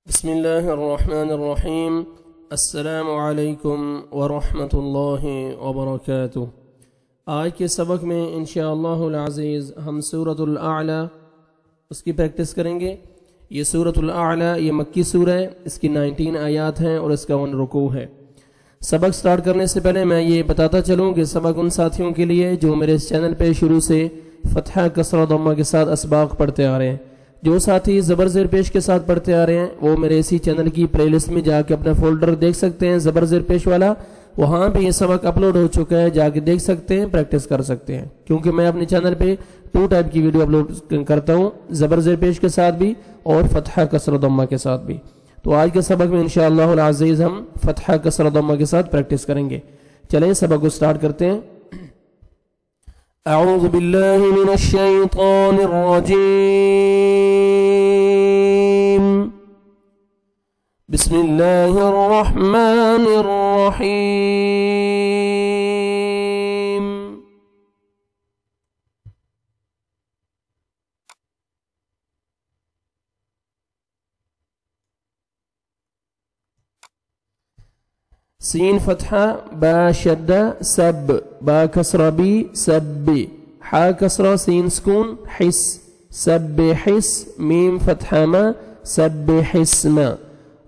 بسم اللہ الرحمن الرحیم السلام علیکم ورحمۃ اللہ وبرکاتہ۔ آج کے سبق میں انشاءاللہ العزیز ہم سورۃ الاعلی اس کی پریکٹس کریں گے۔ یہ سورۃ الاعلی یہ مکی سورہ ہے، اس کی 19 آیات ہیں اور اس کا 1 رکوع ہے۔ سبق سٹارٹ کرنے سے پہلے میں یہ بتاتا چلوں کہ سبق ان ساتھیوں کے لیے جو میرے اس چینل پہ شروع سے فتحہ کسرہ ضمہ کے ساتھ اسباق پڑھتے آ رہے ہیں۔ جو ساتھی زبر زیر پیش کے ساتھ پڑھتے آ رہے ہیں وہ میرے اسی چینل کی پلے لسٹ میں جا کے اپنا فولڈر دیکھ سکتے ہیں، زبر زیر پیش والا، وہاں پہ یہ سبق اپلوڈ ہو چکا ہے، جا کے دیکھ سکتے ہیں، پریکٹس کر سکتے ہیں۔ کیونکہ میں اپنے چینل پہ 2 ٹائپ کی ویڈیو اپلوڈ کرتا ہوں، زبر زیر پیش کے ساتھ بھی اور فتحہ کسرہ ضمہ کے ساتھ بھی۔ تو آج کے سبق میں انشاءاللہ العزیز ہم فتحہ کسرہ ضمہ کے ساتھ پریکٹس کریں گے۔ چلیں سبق کو سٹارٹ کرتے ہیں۔ اعوذ باللہ من الشیطان الرجیم، بسم اللہ الرحمن الرحیم۔ سین فتحہ، با شدہ سب، با کسرہ بی سب، حا کسرہ سین سکون حس، سب حس، میم فتحہ ما سب حسم،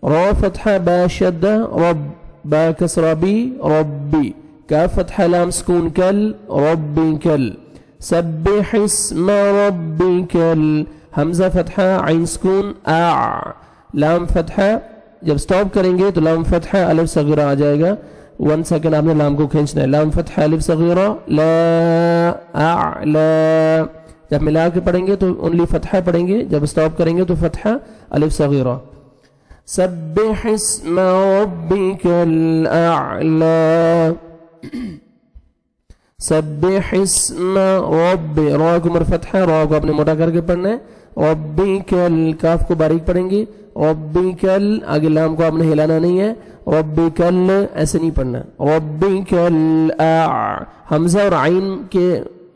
را فتحہ با شدہ رب، با کسرہ بی ربی، کا فتحہ لام سکون کل ربی کل، سب حسم ربی کل، حمزہ فتحہ عین سکون اع، لام فتحہ جب سٹاپ کریں گے تو لام فتحہ الف صغیرہ آ جائے گا، 1 سیکنڈ آپ نے لام کو کھینچنا ہے، لام فتحہ الف صغیرہ لا اعلا، جب ملا کے پڑھیں گے تو انلی فتحہ پڑھیں گے، جب سٹاپ کریں گے تو فتحہ الف صغیرہ۔ سبح اسم ربک الاعلا، سبح اسم رب، را کو مرفتحہ، را کو اپنے موٹا کر کے پڑھنا ہے، ربک، کاف کو باریک پڑھیں گے، ربک، آگے لام کو آپ نے ہلانا نہیں ہے، ربک ایسے نہیں پڑھنا، ربک الاع، حمزہ اور عین کے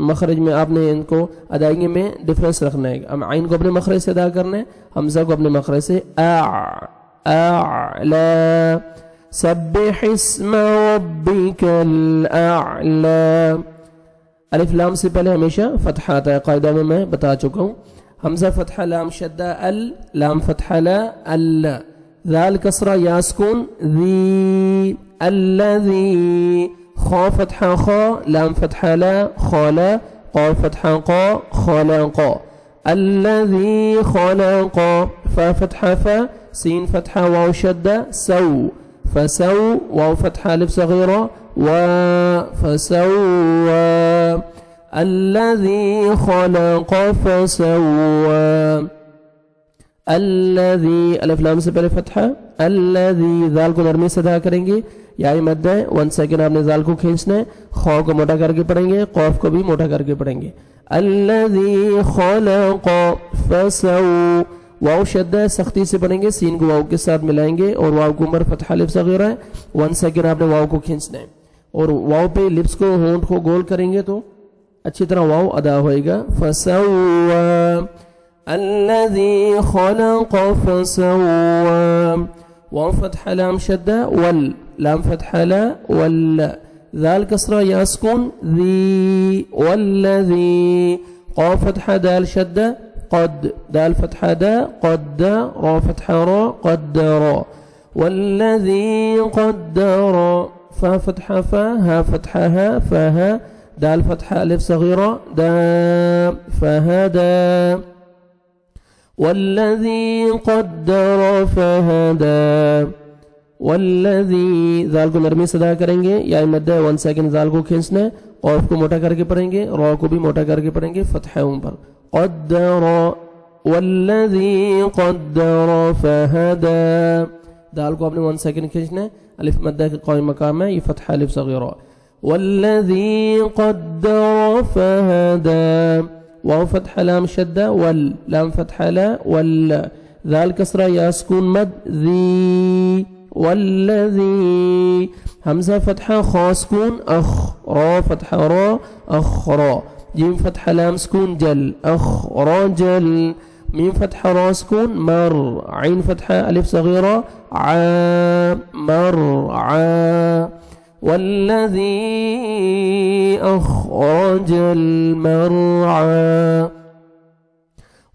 مخرج میں آپ نے ان کو ادائیگی میں ڈفرنس رکھنا ہے، عین کو اپنے مخرج سے ادا کرنا ہے، حمزہ کو اپنے مخرج سے اعلا، سبح اسم ربک الاعلا۔ الف لام سے پہلے ہمیشہ فتحہ آتا ہے، قاعدہ میں بتا چکا ہوں۔ حمزہ فتحہ لام شدہ ال، لام فتحہ لا ال، ذال کسرہ یا سکون ذی، الذی، خا فتحہ خا، لام فتحہ لا خالا، قاف فتحہ قا خالقا، الذی خالقا، فا فتحہ فا، سین فتحہ واو شدہ سو، فسو، واو فتحہ الف صغیرہ و، فسوا، الذي خلق فسوى، الذي الف لام سے پہلے فتحہ، الذي، ذال کو نرمی سے ادا کریں گے، یا مد ہے، 1 سیکنڈ آپ نے ذال کو کھینچنا ہے، خا کو موٹا کر کے پڑھیں گے، قاف کو بھی موٹا کر کے پڑھیں گے، الذي خلق فسوى، واو شدہ سختی سے پڑھیں گے، سین کو واو کے ساتھ ملائیں گے اور واو کو مر فتحہ الف صغیرہ ہے، 1 سیکنڈ آپ نے واو کو کھینچنا ہے اور واو پہ لپس کو ہونٹ کو گول کریں گے تو اچھی طرح واو ادا ہوئے گا، فسوا، الذی خلق فسوا، واو فتحہ لام شدہ ول، لام فتحہ لا ول، ذال کسرہ یا سکون ذی، والذی، قاف فتحہ دال شدہ قد، دال فتحہ دا قد، را فتحہ را قدر، والذی قدر، فا فتحہ فا، ہا فتحہ ہا، فاہا، دال فتحہ الف صغیرہ دا، فہدا، والذی قدر فہدا، والذی، ذال کو نرمی سے ادا کریں گے، یا مدہ 1 سیکنڈ ذال کو کھینچنا ہے، قاف کو موٹا کر کے پڑھیں گے، را کو بھی موٹا کر کے پڑھیں گے، فتحہ اوپر، قدر، والذی قدر فہدا، دال کو آپ نے 1 سیکنڈ کھینچنا ہے، الف مدہ کے قائم مقام ہے، یہ فتحہ الف صغیرہ، والذی قدر فہدا، واو فتحہ لام شدہ ول، لام فتحہ لا ول، ذال کسرہ یا سکون مد ذی، والذی، حمزہ فتحہ خا سکون اخ، را فتحہ را اخرا، جیم فتح لام سکون جل اخرجل، میم فتحہ را سکون مر، عین فتحہ الف صغیرہ ع مر ع، والذی اخرج المرعى،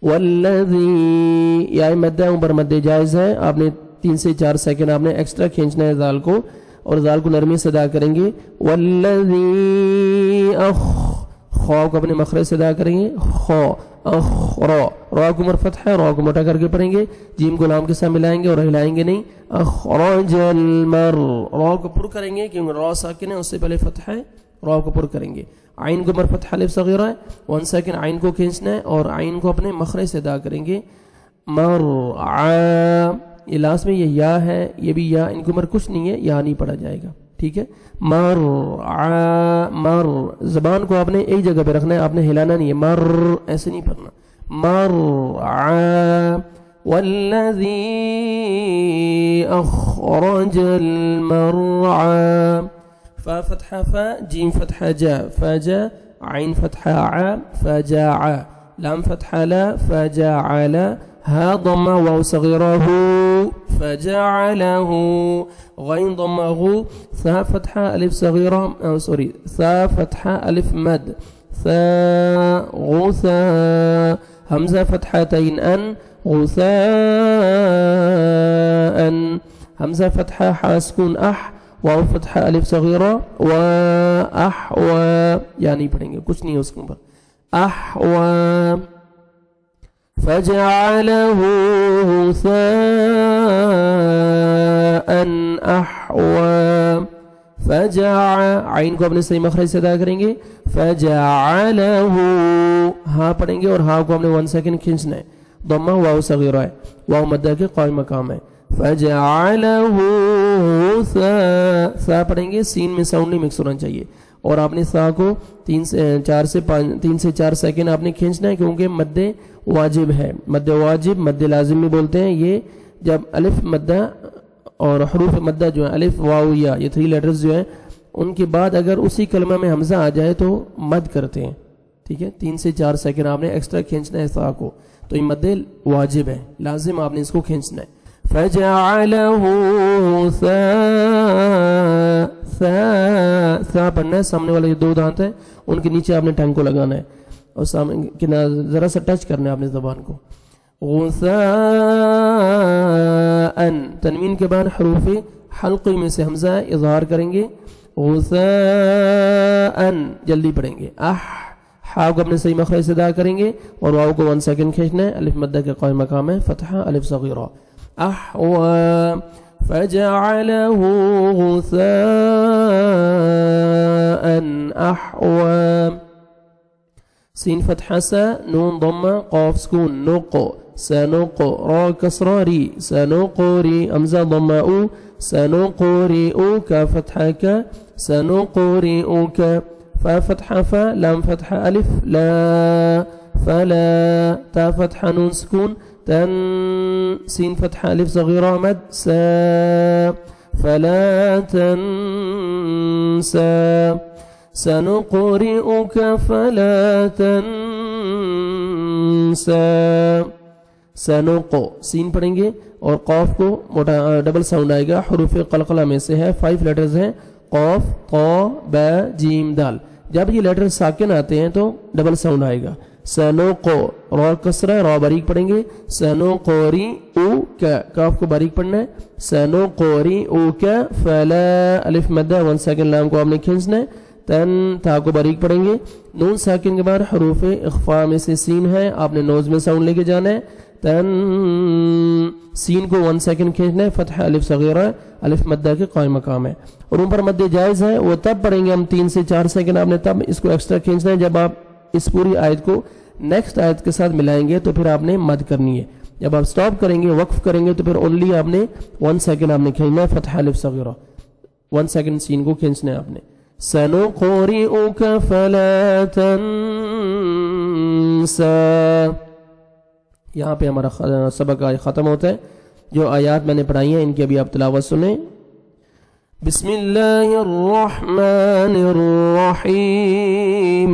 والذی یا مدہ اوپر مد جائز ہے، آپ نے 3 سے 4 سیکنڈ آپ نے ایکسٹرا کھینچنا ہے زال کو، اور زال کو نرمی سے ادا کریں گے، والذی خو کو اپنے مخرج سے ادا کریں گے، خو اخ را، را کو فتح ہے، را کو موٹا کر کے پڑھیں گے، جیم کو لام کے ساتھ ملائیں گے اور ہلائیں گے نہیں، اخرج المر، را کو پر کریں گے کیونکہ را ساکن ہے اس سے پہلے فتح ہے، را کو پر کریں گے، عین کو فتح الف صغیرہ ہے، 1 سیکنڈ عین کو کھینچنا ہے اور عین کو اپنے مخرج سے ادا کریں گے، مرعا، یہ لاسٹ میں یہ یا ہے، یہ بھی یا، ان کو کچھ نہیں ہے، یا نہیں پڑھا جائے گا، ٹھیک ہے، مرعا، مر، زبان کو آپ نے ایک جگہ پہ رکھنا ہے، آپ نے ہلانا نہیں ہے، مر ایسے نہیں پڑھنا، مرعا، والذی اخرج المرعا، فا فتحہ فا، جیم فتحہ جا، فجا، عین فتحہ ع، فجاع، لام فتحہ لا، فجاعل، ها ضمہ واو صغیرہ ہو، فجعله، غین ضمہ غو، ثا فتحہ الف صغیرہ سوری ثا فتحہ الف مد، ثا غوثا، حمزہ فتحتین ان، غثاء، حمزہ فتحہ حاسکون اح، واو فتحہ الف صغیرہ، و احوا، یا نہیں پڑھیں گے، کچھ نہیں ہے اس کے اوپر، احوا، فجعله غثاء احوا، فجع، عین کو اپنے صحیح مخرج سے ادا کریں گے، فجعله، ہاں پڑھیں گے اور ہاں کو ہم نے 1 سیکنڈ کھینچنا ہے، ضمہ واو صغیرہ ہے، واو مدہ کے قائم مقام ہے، فجعله غثاء، سا پڑھیں گے، سین میں ساؤنڈ نہیں مکس ہونا چاہیے، اور آپ نے سا کو 3 سے 4 سیکنڈ آپ نے کھینچنا ہے کیونکہ مد واجب ہے، مد واجب مد لازم میں بولتے ہیں، یہ جب الف مدہ اور حروف مدہ جو ہے الف واو یا یہ 3 لیٹرز جو ہیں ان کے بعد اگر اسی کلمہ میں حمزہ آ جائے تو مد کرتے ہیں، ٹھیک ہے، 3 سے 4 سیکنڈ آپ نے ایکسٹرا کھینچنا ہے سا کو، تو یہ مد واجب ہے، لازم آپ نے اس کو کھینچنا ہے، فجعله ثا پڑھنا ہے، سامنے والے 2 دانت ہیں ان کے نیچے آپ نے ٹنگ کو لگانا ہے اور سامنے ذرا سا ٹچ کرنا ہے آپ نے زبان کو، غثاء، تنوین کے بعد حروف حلقی میں سے حمزہ اظہار کریں گے، غثاء، جلدی پڑھیں گے، ہا کو اپنے صحیح مخرج سے ادا کریں گے اور واو کو 1 سیکنڈ کھینچنا ہے، الف مدہ کے قائم مقام ہے، فتحہ الف صغیرہ، احوا، فجعله غثاء احوا، سین فتحہ سا، نون ضمہ، قاف سکون، نقو، سنقو، را کسرہ ری، سنقری، حمزہ ضمہ او، سنقرئک، فتحہ کا، سنقرئک، فا فتحہ فا، لام فتحہ الف لا، فلا، تا فتحہ نون سکون، تن، سین فتحہ الف صغیرہ مد، سا، فلا تنسا، سنقرئك فلا تنسى، سنقو، سین پڑھیں گے اور قاف کو موٹا ڈبل ساؤنڈ آئے گا، حروف قلقلہ میں سے ہے، 5 لیٹرز ہیں، قاف، قا، با، جیم، دال، جب یہ لیٹر ساکن آتے ہیں تو ڈبل ساؤنڈ آئے گا، سنقو، را کسرہ، را باریک پڑھیں گے، سنقرئك، کاف کو باریک پڑھنا ہے، سنقرئك فلا، الف مدہ 1 سیکنڈ لام کو آپ نے کھینچنا ہے، تن، تا کو باریک پڑھیں گے، نون ساکن کے بعد حروف اخفاء میں سے سین ہے، آپ نے نوز میں ساؤنڈ لے کے جانا ہے، تن، سین کو 1 سیکنڈ کھینچنا ہے، فتح الف صغیرہ، الف مدہ کے قائم مقام ہے، اور اوپر مد جائز ہے، وہ تب پڑھیں گے ہم 3 سے 4 سیکنڈ آپ نے تب اس کو ایکسٹرا کھینچنا ہے جب آپ اس پوری آیت کو نیکسٹ آیت کے ساتھ ملائیں گے تو پھر آپ نے مد کرنی ہے، جب آپ سٹاپ کریں گے، وقف کریں گے تو پھر اونلی آپ نے 1 سیکنڈ آپ نے کھینچنا ہے، فتح الف صغیرہ، 1 سیکنڈ سین کو کھینچنا ہے آپ نے، سنقرئك فلا تنسى، یہاں پہ ہمارا سبق ختم ہوتا ہے، جو آیات میں نے پڑھائی ہیں ان کی ابھی آپ تلاوت سنیں، بسم اللہ الرحمن الرحیم،